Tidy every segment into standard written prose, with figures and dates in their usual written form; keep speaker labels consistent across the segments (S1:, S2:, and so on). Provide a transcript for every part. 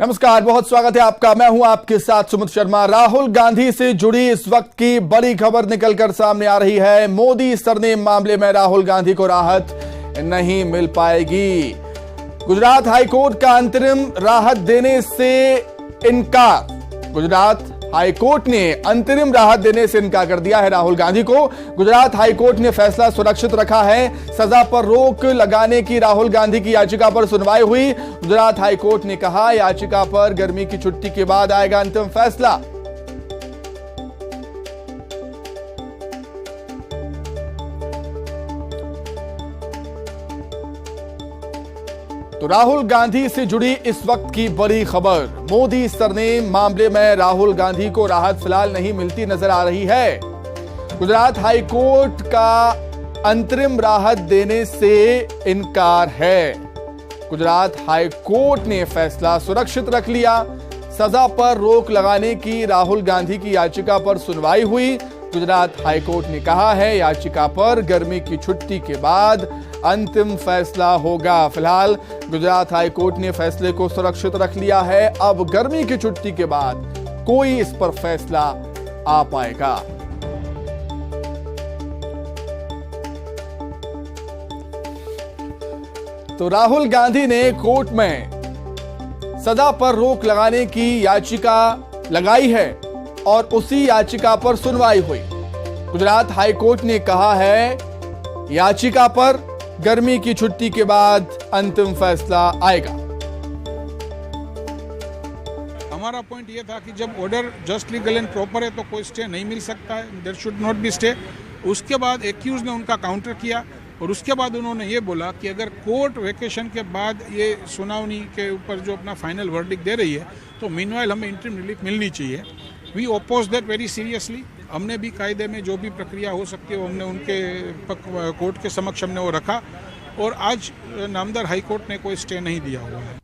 S1: नमस्कार, बहुत स्वागत है आपका। मैं हूं आपके साथ सुमित शर्मा। राहुल गांधी से जुड़ी इस वक्त की बड़ी खबर निकलकर सामने आ रही है। मोदी सरनेम मामले में राहुल गांधी को राहत नहीं मिल पाएगी। गुजरात हाईकोर्ट का अंतरिम राहत देने से इनकार। गुजरात हाईकोर्ट ने अंतरिम राहत देने से इनकार कर दिया है राहुल गांधी को। गुजरात हाईकोर्ट ने फैसला सुरक्षित रखा है। सजा पर रोक लगाने की राहुल गांधी की याचिका पर सुनवाई हुई। गुजरात हाईकोर्ट ने कहा याचिका पर गर्मी की छुट्टी के बाद आएगा अंतिम फैसला। तो राहुल गांधी से जुड़ी इस वक्त की बड़ी खबर। मोदी सरनेम मामले में राहुल गांधी को राहत फिलहाल नहीं मिलती नजर आ रही है। गुजरात हाईकोर्ट का अंतरिम राहत देने से इनकार है। गुजरात हाईकोर्ट ने फैसला सुरक्षित रख लिया। सजा पर रोक लगाने की राहुल गांधी की याचिका पर सुनवाई हुई। गुजरात हाईकोर्ट ने कहा है याचिका पर गर्मी की छुट्टी के बाद अंतिम फैसला होगा। फिलहाल गुजरात हाईकोर्ट ने फैसले को सुरक्षित रख लिया है। अब गर्मी की छुट्टी के बाद कोई इस पर फैसला आ पाएगा। तो राहुल गांधी ने कोर्ट में सजा पर रोक लगाने की याचिका लगाई है और उसी याचिका पर सुनवाई हुई। गुजरात हाईकोर्ट ने कहा है याचिका पर गर्मी की छुट्टी के बाद अंतिम फैसला आएगा।
S2: हमारा पॉइंट ये था कि जब order just legal and proper है तो कोई स्टे नहीं मिल सकता है, there should not be stay. उसके बाद एक्यूज ने उनका काउंटर किया और उसके बाद उन्होंने ये बोला कि अगर कोर्ट वेकेशन के बाद ये सुनावनी के ऊपर जो अपना फाइनल वर्डिक्ट दे रही है तो मीनवाइल हमें इंटरिम रिलीफ मिलनी चाहिए। We oppose that very seriously. हमने भी कायदे में जो भी प्रक्रिया हो सकती है वो हमने उनके कोर्ट के समक्ष हमने वो रखा और आज नामदार हाई कोर्ट ने कोई स्टे नहीं दिया हुआ है।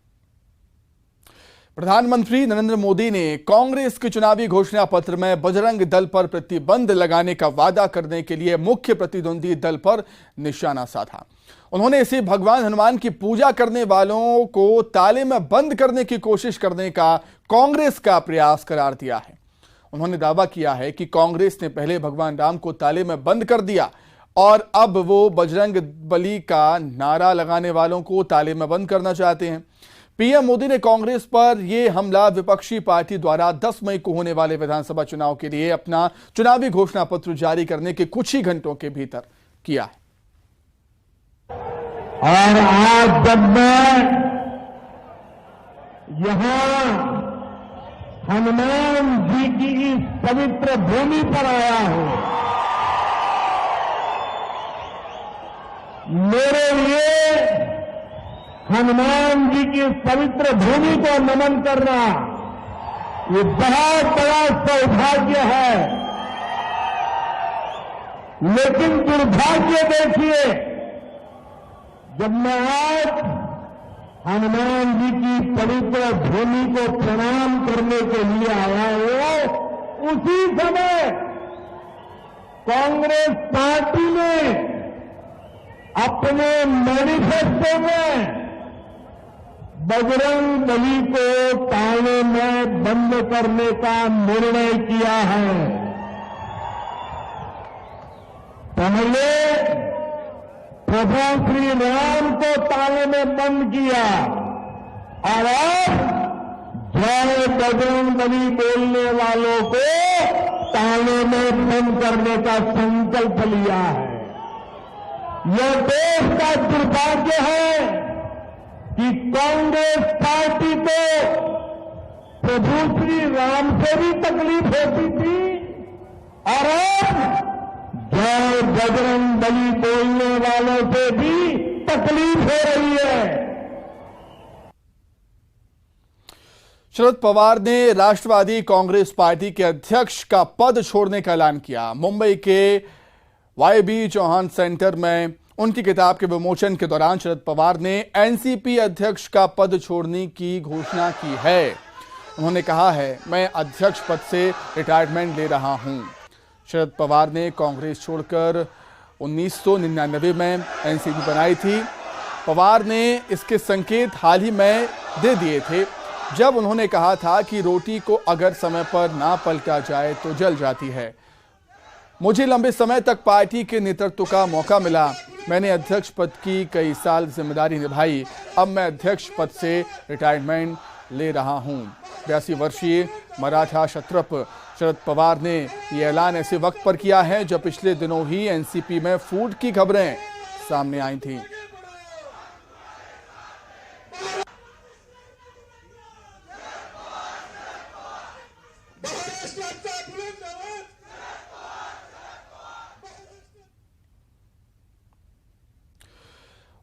S1: प्रधानमंत्री नरेंद्र मोदी ने कांग्रेस के चुनावी घोषणा पत्र में बजरंग दल पर प्रतिबंध लगाने का वादा करने के लिए मुख्य प्रतिद्वंदी दल पर निशाना साधा। उन्होंने इसे भगवान हनुमान की पूजा करने वालों को ताले में बंद करने की कोशिश करने का कांग्रेस का प्रयास करार दिया है। उन्होंने दावा किया है कि कांग्रेस ने पहले भगवान राम को ताले में बंद कर दिया और अब वो बजरंग बली का नारा लगाने वालों को ताले में बंद करना चाहते हैं। पीएम मोदी ने कांग्रेस पर यह हमला विपक्षी पार्टी द्वारा 10 मई को होने वाले विधानसभा चुनाव के लिए अपना चुनावी घोषणा पत्र जारी करने के कुछ ही घंटों के भीतर किया है।
S3: और आज जब मैं यहां हनुमान जी की इस पवित्र भूमि पर आया हूं, मेरे लिए हनुमान जी की इस पवित्र भूमि को नमन करना ये बहुत बड़ा सौभाग्य है। लेकिन दुर्भाग्य देखिए, जब मैं आज हनुमान जी की पवित्र भूमि को प्रणाम करने के लिए आया हूं, उसी समय कांग्रेस पार्टी ने अपने मैनिफेस्टो में बजरंग बली को ताले में बंद करने का निर्णय किया है। पहले प्रभु श्री राम को ताले में बंद किया और अब जय बजरंग बली बोलने वालों को ताले में बंद करने का संकल्प लिया है। यह देश का दुर्भाग्य है कि कांग्रेस पार्टी को प्रभु श्री राम से भी तकलीफ होती थी और अब जय बजरंग बली बोलने वालों से भी तकलीफ हो रही है।
S1: शरद पवार ने राष्ट्रवादी कांग्रेस पार्टी के अध्यक्ष का पद छोड़ने का ऐलान किया। मुंबई के वाईबी चौहान सेंटर में उनकी किताब के विमोचन के दौरान शरद पवार ने एनसीपी अध्यक्ष का पद छोड़ने की घोषणा की है। उन्होंने कहा है, मैं अध्यक्ष पद से रिटायरमेंट ले रहा हूं। शरद पवार ने कांग्रेस छोड़कर 1999 में एनसीपी बनाई थी। पवार ने इसके संकेत हाल ही में दे दिए थे। जब उन्होंने कहा था कि रोटी को अगर समय पर ना पलटा जाए तो जल जाती है। मुझे लंबे समय तक पार्टी के नेतृत्व का मौका मिला। मैंने अध्यक्ष पद की कई साल जिम्मेदारी निभाई। अब मैं अध्यक्ष पद से रिटायरमेंट ले रहा हूं। 82 वर्षीय मराठा क्षत्रप शरद पवार ने यह ऐलान ऐसे वक्त पर किया है जब पिछले दिनों ही एनसीपी में फूट की खबरें सामने आई थीं।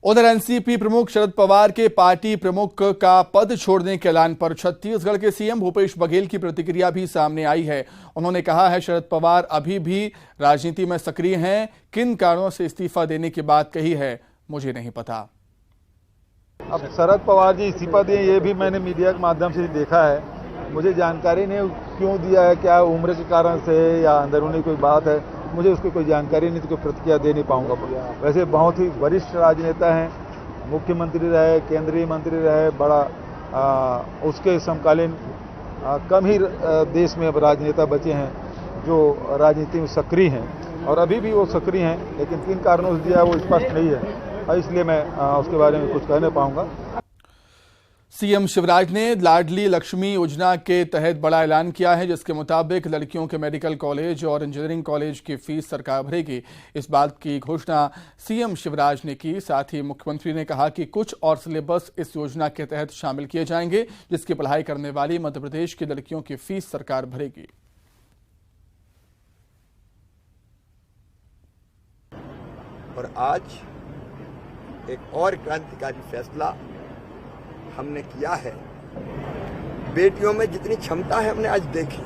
S1: उधर एनसीपी प्रमुख शरद पवार के पार्टी प्रमुख का पद छोड़ने के ऐलान पर छत्तीसगढ़ के सीएम भूपेश बघेल की प्रतिक्रिया भी सामने आई है। उन्होंने कहा है शरद पवार अभी भी राजनीति में सक्रिय हैं। किन कारणों से इस्तीफा देने की बात कही है मुझे नहीं पता।
S4: अब शरद पवार जी इस्तीफा दिए ये भी मैंने मीडिया के माध्यम से देखा है। मुझे जानकारी नहीं क्यों दिया है, क्या उम्र के कारण से या अंदरूनी कोई बात है, मुझे उसकी कोई जानकारी नहीं, तो कोई प्रतिक्रिया दे नहीं पाऊंगा। वैसे बहुत ही वरिष्ठ राजनेता हैं, मुख्यमंत्री रहे, केंद्रीय मंत्री रहे, बड़ा उसके समकालीन कम ही देश में अब राजनेता बचे हैं जो राजनीति में सक्रिय हैं और अभी भी वो सक्रिय हैं, लेकिन किन कारणों से दिया है वो स्पष्ट नहीं है, इसलिए मैं उसके बारे में कुछ कह नहीं पाऊंगा।
S1: सीएम शिवराज ने लाडली लक्ष्मी योजना के तहत बड़ा ऐलान किया है जिसके मुताबिक लड़कियों के मेडिकल कॉलेज और इंजीनियरिंग कॉलेज की फीस सरकार भरेगी। इस बात की घोषणा सीएम शिवराज ने की। साथ ही मुख्यमंत्री ने कहा कि कुछ और सिलेबस इस योजना के तहत शामिल किए जाएंगे जिसकी पढ़ाई करने वाली मध्य प्रदेश की लड़कियों की फीस सरकार भरेगी।
S5: और आज एक और क्रांतिकारी फैसला हमने किया है। बेटियों में जितनी क्षमता है हमने आज देखी।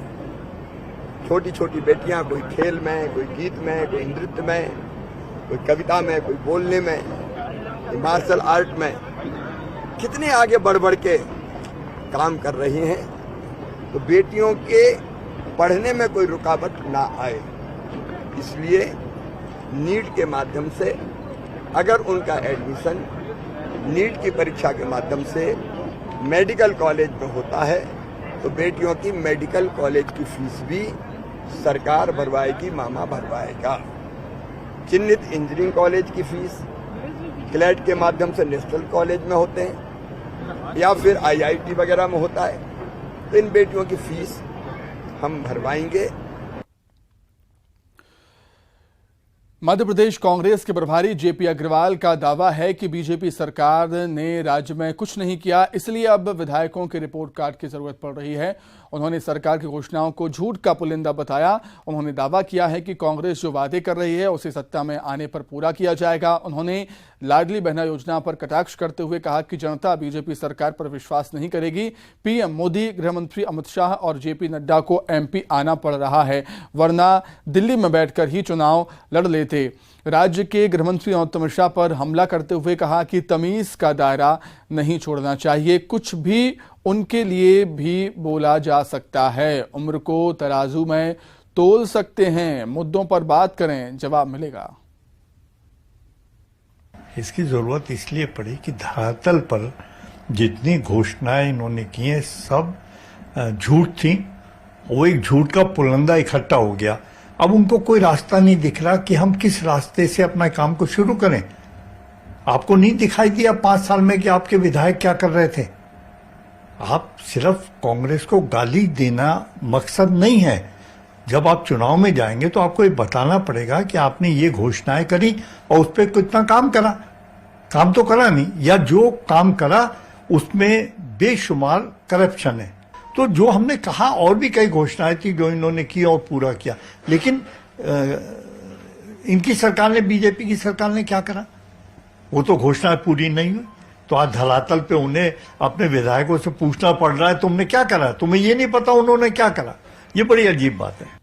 S5: छोटी छोटी बेटियां, कोई खेल में, कोई गीत में, कोई नृत्य में, कोई कविता में, कोई बोलने में, कोई मार्शल आर्ट में, कितने आगे बढ़ बढ़ के काम कर रही हैं। तो बेटियों के पढ़ने में कोई रुकावट ना आए, इसलिए नीट के माध्यम से अगर उनका एडमिशन नीट की परीक्षा के माध्यम से मेडिकल कॉलेज में होता है तो बेटियों की मेडिकल कॉलेज की फीस भी सरकार भरवाएगी, मामा भरवाएगा। चिन्हित इंजीनियरिंग कॉलेज की फीस क्लैट के माध्यम से नेशनल कॉलेज में होते हैं या फिर आईआईटी वगैरह में होता है, तो इन बेटियों की फीस हम भरवाएंगे।
S1: मध्य प्रदेश कांग्रेस के प्रभारी जेपी अग्रवाल का दावा है कि बीजेपी सरकार ने राज्य में कुछ नहीं किया, इसलिए अब विधायकों के रिपोर्ट कार्ड की जरूरत पड़ रही है। उन्होंने सरकार की घोषणाओं को झूठ का पुलिंदा बताया। उन्होंने दावा किया है कि कांग्रेस जो वादे कर रही है उसे सत्ता में आने पर पूरा किया जाएगा। उन्होंने लाडली बहना योजना पर कटाक्ष करते हुए कहा कि जनता बीजेपी सरकार पर विश्वास नहीं करेगी। पीएम मोदी, गृहमंत्री अमित शाह और जेपी नड्डा को एमपी आना पड़ रहा है, वरना दिल्ली में बैठकर ही चुनाव लड़ लेते। राज्य के गृहमंत्री अमित शाह पर हमला करते हुए कहा कि तमीज का दायरा नहीं छोड़ना चाहिए, कुछ भी उनके लिए भी बोला जा सकता है। उम्र को तराजू में तोल सकते हैं, मुद्दों पर बात करें, जवाब मिलेगा।
S6: इसकी जरूरत इसलिए पड़ी कि धरातल पर जितनी घोषणाएं इन्होंने की हैं सब झूठ थी। वो एक झूठ का पुलंदा इकट्ठा हो गया। अब उनको कोई रास्ता नहीं दिख रहा कि हम किस रास्ते से अपना काम को शुरू करें। आपको नहीं दिखाई दिया 5 साल में कि आपके विधायक क्या कर रहे थे? आप सिर्फ कांग्रेस को गाली देना मकसद नहीं है। जब आप चुनाव में जाएंगे तो आपको ये बताना पड़ेगा कि आपने ये घोषणाएं करी और उस पर कितना काम करा। काम तो करा नहीं, या जो काम करा उसमें बेशुमार करप्शन है। तो जो हमने कहा, और भी कई घोषणाएं थी जो इन्होंने की और पूरा किया, लेकिन इनकी सरकार ने, बीजेपी की सरकार ने क्या करा? वो तो घोषणाएं पूरी नहीं हुई। तो आज धरातल पे उन्हें अपने विधायकों से पूछना पड़ रहा है तुमने क्या करा, तुम्हें ये नहीं पता उन्होंने क्या करा। ये बड़ी अजीब बात है।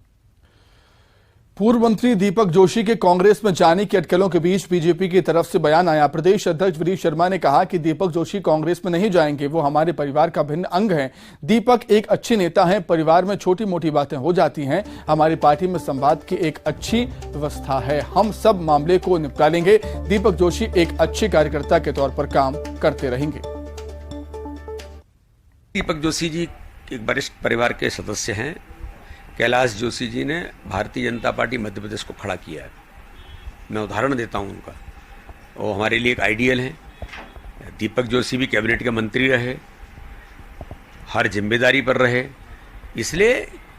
S1: पूर्व मंत्री दीपक जोशी के कांग्रेस में जाने की अटकलों के बीच बीजेपी की तरफ से बयान आया। प्रदेश अध्यक्ष वीडी शर्मा ने कहा कि दीपक जोशी कांग्रेस में नहीं जाएंगे, वो हमारे परिवार का भिन्न अंग हैं। दीपक एक अच्छे नेता हैं, परिवार में छोटी मोटी बातें हो जाती हैं, हमारी पार्टी में संवाद की एक अच्छी व्यवस्था है, हम सब मामले को निपटा लेंगे। दीपक जोशी एक अच्छे कार्यकर्ता के तौर पर काम करते रहेंगे।
S7: दीपक जोशी जी एक वरिष्ठ परिवार के सदस्य हैं। कैलाश जोशी जी ने भारतीय जनता पार्टी मध्य प्रदेश को खड़ा किया है। मैं उदाहरण देता हूं उनका, वो हमारे लिए एक आइडियल हैं। दीपक जोशी भी कैबिनेट के मंत्री रहे, हर जिम्मेदारी पर रहे, इसलिए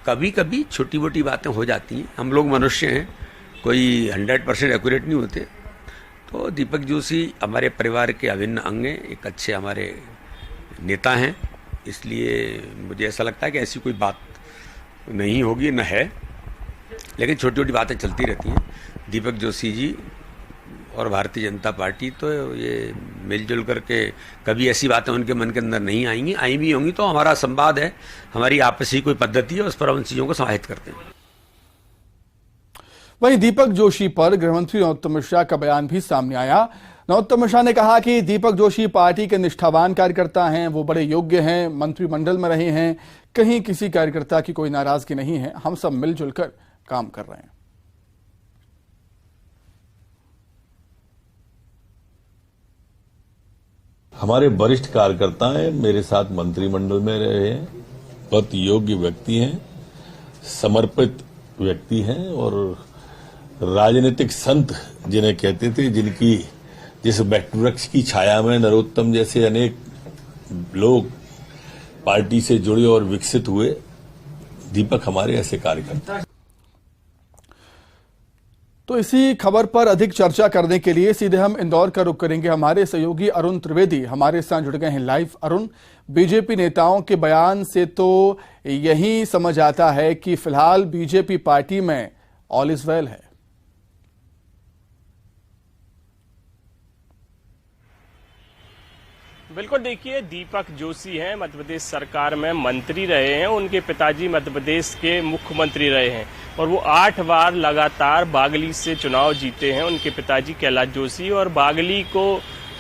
S7: कभी कभी छोटी मोटी बातें हो जाती हैं। हम लोग मनुष्य हैं, कोई 100% एक्यूरेट नहीं होते। तो दीपक जोशी हमारे परिवार के अभिन्न अंग हैं, एक अच्छे हमारे नेता हैं, इसलिए मुझे ऐसा लगता है कि ऐसी कोई बात नहीं होगी, न है, लेकिन छोटी छोटी बातें चलती रहती हैं। दीपक जोशी जी और भारतीय जनता पार्टी तो ये मिलजुल करके कभी ऐसी बातें उनके मन के अंदर नहीं आएंगी, आई भी होंगी तो हमारा संवाद है, हमारी आपसी कोई पद्धति है, उस पर हम चीज़ों को समाहित करते हैं।
S1: वहीं दीपक जोशी पर गृहमंत्री नरोत्तम मिश्रा का बयान भी सामने आया। नरोत्तम मिश्रा ने कहा कि दीपक जोशी पार्टी के निष्ठावान कार्यकर्ता हैं, वो बड़े योग्य हैं, मंत्रिमंडल में रहे हैं, कहीं किसी कार्यकर्ता की कोई नाराजगी नहीं है, हम सब मिलजुल कर काम कर रहे हैं।
S8: हमारे वरिष्ठ कार्यकर्ता हैं, मेरे साथ मंत्रिमंडल में रहे हैं, बहुत योग्य व्यक्ति हैं, समर्पित व्यक्ति हैं और राजनीतिक संत जिन्हें कहते थे, जिनकी जिस वृक्ष की छाया में नरोत्तम जैसे अनेक लोग पार्टी से जुड़े और विकसित हुए, दीपक हमारे ऐसे कार्यकर्ता।
S1: तो इसी खबर पर अधिक चर्चा करने के लिए सीधे हम इंदौर का रुख करेंगे। हमारे सहयोगी अरुण त्रिवेदी हमारे साथ जुड़ गए हैं लाइव। अरुण, बीजेपी नेताओं के बयान से तो यही समझ आता है कि फिलहाल बीजेपी पार्टी में ऑल इज वेल है।
S9: बिल्कुल, देखिए, दीपक जोशी हैं, मध्य प्रदेश सरकार में मंत्री रहे हैं, उनके पिताजी मध्य प्रदेश के मुख्यमंत्री रहे हैं और वो 8 बार लगातार बागली से चुनाव जीते हैं उनके पिताजी कैलाश जोशी, और बागली को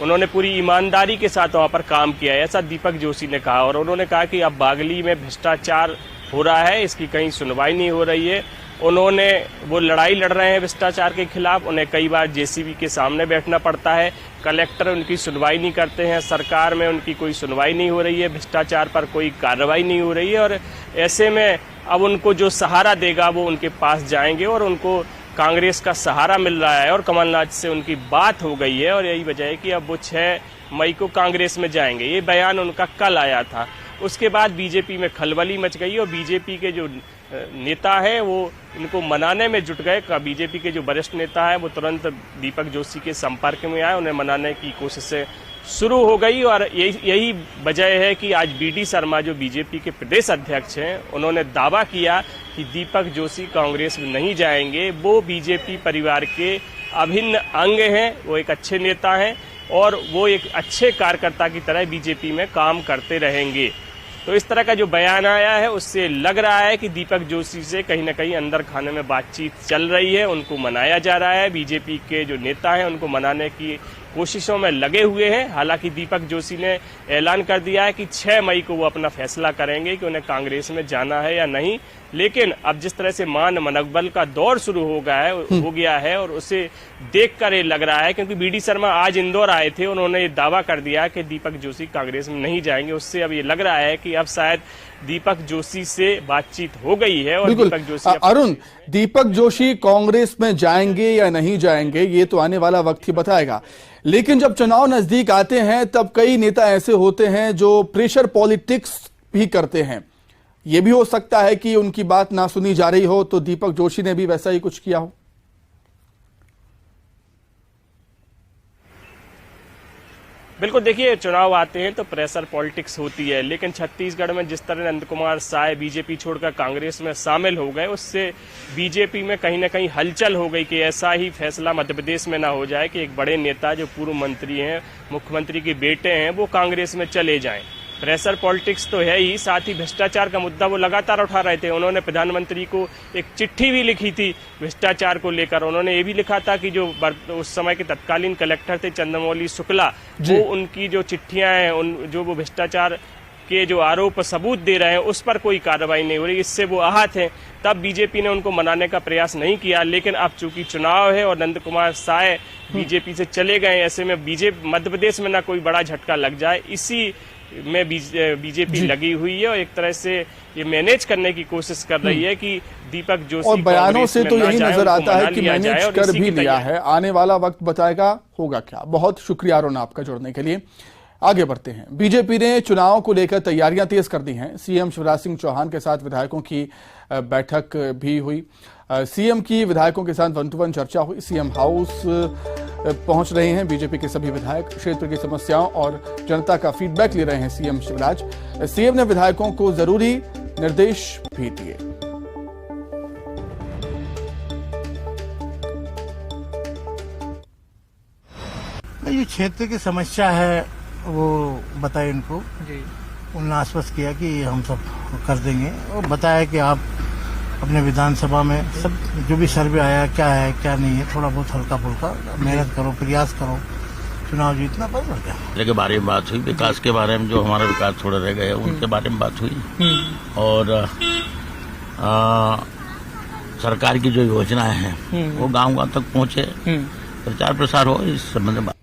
S9: उन्होंने पूरी ईमानदारी के साथ वहां पर काम किया है, ऐसा दीपक जोशी ने कहा। और उन्होंने कहा कि अब बागली में भ्रष्टाचार हो रहा है, इसकी कहीं सुनवाई नहीं हो रही है। वो लड़ाई लड़ रहे हैं भ्रष्टाचार के खिलाफ, उन्हें कई बार जेसीबी के सामने बैठना पड़ता है, कलेक्टर उनकी सुनवाई नहीं करते हैं, सरकार में उनकी कोई सुनवाई नहीं हो रही है, भ्रष्टाचार पर कोई कार्रवाई नहीं हो रही है। और ऐसे में अब उनको जो सहारा देगा वो उनके पास जाएंगे और उनको कांग्रेस का सहारा मिल रहा है और कमलनाथ से उनकी बात हो गई है और यही वजह है कि अब वो 6 मई को कांग्रेस में जाएंगे। ये बयान उनका कल आया था। उसके बाद बीजेपी में खलबली मच गई और बीजेपी के जो नेता है वो इनको मनाने में जुट गए। बीजेपी के जो वरिष्ठ नेता है वो तुरंत दीपक जोशी के संपर्क में आए, उन्हें मनाने की कोशिशें शुरू हो गई और यही वजह है कि आज बीडी शर्मा जो बीजेपी के प्रदेश अध्यक्ष हैं, उन्होंने दावा किया कि दीपक जोशी कांग्रेस में नहीं जाएंगे। वो बीजेपी परिवार के अभिन्न अंग हैं, वो एक अच्छे नेता हैं और वो एक अच्छे कार्यकर्ता की तरह बीजेपी में काम करते रहेंगे। तो इस तरह का जो बयान आया है उससे लग रहा है कि दीपक जोशी से कहीं ना कहीं अंदर खाने में बातचीत चल रही है, उनको मनाया जा रहा है। बीजेपी के जो नेता हैं उनको मनाने की कोशिशों में लगे हुए हैं। हालांकि दीपक जोशी ने ऐलान कर दिया है कि 6 मई को वो अपना फैसला करेंगे कि उन्हें कांग्रेस में जाना है या नहीं। लेकिन अब जिस तरह से मान मनोबल का दौर शुरू हो गया है और उसे देखकर ये लग रहा है, क्योंकि बीडी शर्मा आज इंदौर आए थे, उन्होंने ये दावा कर दिया कि दीपक जोशी कांग्रेस में नहीं जाएंगे। उससे अब ये लग रहा है कि अब शायद दीपक जोशी से बातचीत हो गई है और दीपक जोशी
S1: अरुण, दीपक जोशी कांग्रेस में जाएंगे या नहीं जाएंगे ये तो आने वाला वक्त ही बताएगा। लेकिन जब चुनाव नजदीक आते हैं तब कई नेता ऐसे होते हैं जो प्रेशर पॉलिटिक्स भी करते हैं। ये भी हो सकता है कि उनकी बात ना सुनी जा रही हो, तो दीपक जोशी ने भी वैसा ही कुछ किया हो।
S9: बिल्कुल, देखिए, चुनाव आते हैं तो प्रेशर पॉलिटिक्स होती है, लेकिन छत्तीसगढ़ में जिस तरह नंद कुमार साय बीजेपी छोड़कर कांग्रेस में शामिल हो गए, उससे बीजेपी में कहीं ना कहीं हलचल हो गई कि ऐसा ही फैसला मध्य प्रदेश में ना हो जाए कि एक बड़े नेता जो पूर्व मंत्री हैं, मुख्यमंत्री के बेटे हैं, वो कांग्रेस में चले जाएं। प्रेशर पॉलिटिक्स तो है ही, साथ ही भ्रष्टाचार का मुद्दा वो लगातार उठा रहे थे। उन्होंने प्रधानमंत्री को एक चिट्ठी भी लिखी थी भ्रष्टाचार को लेकर। उन्होंने ये भी लिखा था कि जो उस समय के तत्कालीन कलेक्टर थे चंद्रमौली शुक्ला, वो उनकी जो चिट्ठियां हैं, जो वो भ्रष्टाचार के जो आरोप सबूत दे रहे हैं उस पर कोई कार्रवाई नहीं हो रही, इससे वो आहत हैं। तब बीजेपी ने उनको मनाने का प्रयास नहीं किया, लेकिन अब चूंकि चुनाव है और नंद कुमार साय बीजेपी से चले गए, ऐसे में बीजेपी मध्य प्रदेश में ना कोई बड़ा झटका लग जाए, इसी में बीजेपी लगी हुई है और एक तरह से ये मैनेज करने की कोशिश कर रही है कि दीपक जोशी
S1: और बयानों से तो यही नजर आता है कि
S9: लिया जाए
S1: मैनेज
S9: और
S1: कर
S9: इसी
S1: भी
S9: की
S1: लिया
S9: तैयारी।
S1: है। आने वाला वक्त बताएगा होगा क्या। बहुत शुक्रिया अरुण आपका जुड़ने के लिए। आगे बढ़ते हैं। बीजेपी ने चुनाव को लेकर तैयारियां तेज कर दी हैं। सीएम शिवराज सिंह चौहान के साथ विधायकों की बैठक भी हुई। सीएम की विधायकों के साथ 1-to-1 चर्चा हुई। सीएम हाउस पहुंच रहे हैं बीजेपी के सभी विधायक। क्षेत्र की समस्याओं और जनता का फीडबैक ले रहे हैं सीएम शिवराज। सीएम ने विधायकों को जरूरी निर्देश भी दिए।
S10: ये क्षेत्र की समस्या है वो बताए उनको जी। उन्होंने आश्वस्त किया कि हम सब कर देंगे और बताया कि आप अपने विधानसभा में सब जो भी सर्वे आया क्या है क्या नहीं है थोड़ा बहुत हल्का फुल्का मेहनत करो प्रयास करो चुनाव जीतना बस हो गया।
S11: के बारे में बात हुई, विकास के बारे में जो हमारा विकास थोड़ा रह गए उनके बारे में बात हुई और सरकार की जो योजनाएं हैं वो गांव तक पहुंचे, प्रचार प्रसार हो इस संबंध में।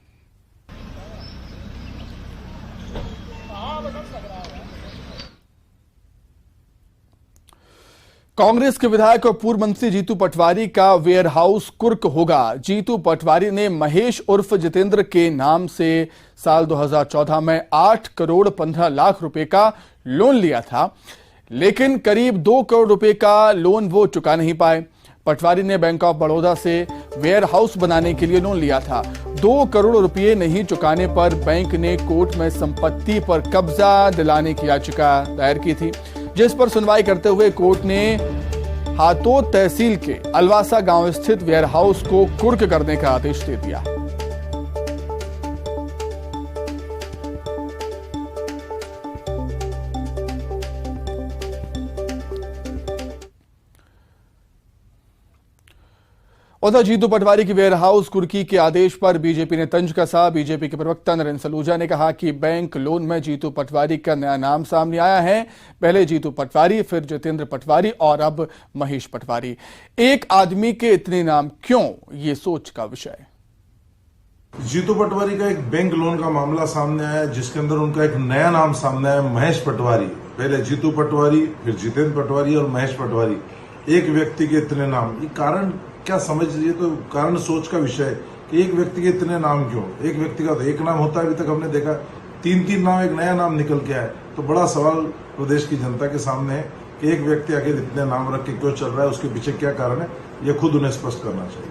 S1: कांग्रेस के विधायक और पूर्व मंत्री जीतू पटवारी का वेयर हाउस कुर्क होगा। जीतू पटवारी ने महेश उर्फ जितेंद्र के नाम से साल 2014 में 8 करोड़ 15 लाख रुपए का लोन लिया था, लेकिन करीब 2 करोड़ रुपए का लोन वो चुका नहीं पाए। पटवारी ने बैंक ऑफ बड़ौदा से वेयर हाउस बनाने के लिए लोन लिया था। 2 करोड़ रुपए नहीं चुकाने पर बैंक ने कोर्ट में संपत्ति पर कब्जा दिलाने की याचिका दायर की थी, जिस पर सुनवाई करते हुए कोर्ट ने हातोद तहसील के अलवासा गांव स्थित वेयर हाउस को कुर्क करने का आदेश दे दिया। उधर जीतू पटवारी की वेयर हाउस कुर्की के आदेश पर बीजेपी ने तंज कसा। बीजेपी के प्रवक्ता नरेंद्र सलूजा ने कहा कि बैंक लोन में जीतू पटवारी का नया नाम सामने आया है। पहले जीतू पटवारी, फिर जितेंद्र पटवारी और अब महेश पटवारी। एक आदमी के इतने नाम क्यों, ये सोच का विषय।
S12: जीतू पटवारी का एक बैंक लोन का मामला सामने आया जिसके अंदर उनका एक नया नाम सामने आया, महेश पटवारी। पहले जीतू पटवारी, फिर जितेंद्र पटवारी और महेश पटवारी। एक व्यक्ति के इतने नाम, ये कारण क्या समझ लीजिए तो कारण सोच का विषय है कि एक व्यक्ति के इतने नाम क्यों। एक व्यक्ति का तो एक नाम होता है, अभी तक हमने देखा 3-3 नाम, एक नया नाम निकल के आए। तो बड़ा सवाल प्रदेश की जनता के सामने है कि एक व्यक्ति आखिर इतने नाम रख के क्यों चल रहा है, उसके पीछे क्या कारण है, ये खुद उन्हें स्पष्ट करना चाहिए।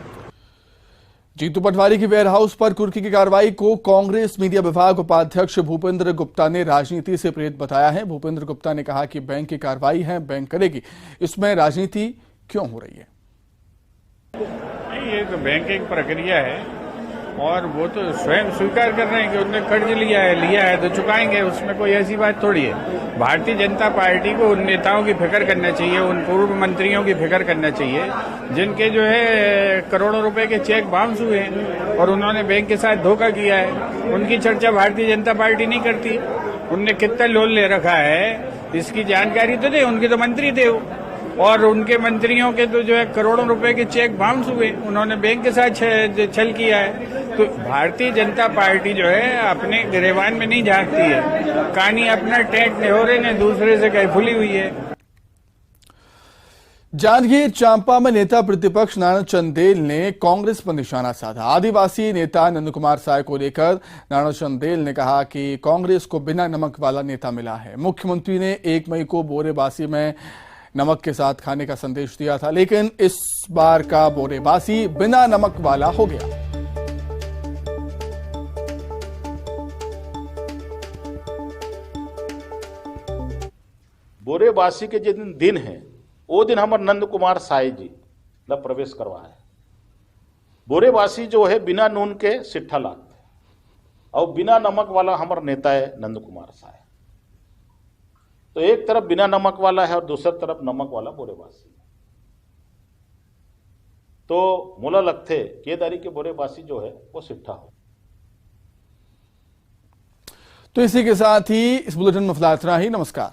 S1: जीतू पटवारी की वेयर हाउस पर कुर्की की कार्रवाई को कांग्रेस मीडिया विभाग उपाध्यक्ष भूपेंद्र गुप्ता ने राजनीति से प्रेरित बताया है। भूपेंद्र गुप्ता ने कहा कि बैंक की कार्रवाई है, बैंक करेगी, इसमें राजनीति क्यों हो रही है।
S13: नहीं, ये तो बैंक की प्रक्रिया है और वो तो स्वयं स्वीकार कर रहे हैं कि उन्होंने कर्ज लिया है तो चुकाएंगे, उसमें कोई ऐसी बात थोड़ी है। भारतीय जनता पार्टी को उन नेताओं की फिक्र करना चाहिए, उन पूर्व मंत्रियों की फिक्र करना चाहिए जिनके जो है करोड़ों रुपए के चेक बाउंस हुए हैं और उन्होंने बैंक के साथ धोखा किया है। उनकी चर्चा भारतीय जनता पार्टी नहीं करती। उनने कितना लोन ले रखा है इसकी जानकारी तो दे, उनके तो मंत्री थे वो, और उनके मंत्रियों के तो जो है करोड़ों रुपए के चेक बाउंस हुए, उन्होंने बैंक के साथ छल किया है। तो भारतीय जनता पार्टी जो है अपने गिरेबान में नहीं झांकती है, कहानी अपना टेंट निहोरे ने दूसरे से कहीं फुली हुई है।
S1: जांजगीर चांपा में नेता प्रतिपक्ष नारायण चंदेल ने कांग्रेस पर निशाना साधा। आदिवासी नेता नंद कुमार साय को लेकर नारायण चंदेल ने कहा कि कांग्रेस को बिना नमक वाला नेता मिला है। मुख्यमंत्री ने 1 मई को बोरेबासी में नमक के साथ खाने का संदेश दिया था, लेकिन इस बार का बोरेबासी बिना नमक वाला हो गया।
S14: बोरेबासी के जिस दिन है वो दिन हमारे नंद कुमार साय जी ने प्रवेश करवाया। बोरेबासी जो है बिना नून के सिट्ठा लागते और बिना नमक वाला हमारा नेता है नंद कुमार साय। तो एक तरफ बिना नमक वाला है और दूसरी तरफ नमक वाला बोरेबासी। तो मोला लगते केदारी के बोरेबासी जो है वो सिट्ठा हो।
S1: तो इसी के साथ ही इस बुलेटिन में फिलहाल इतना ही। नमस्कार।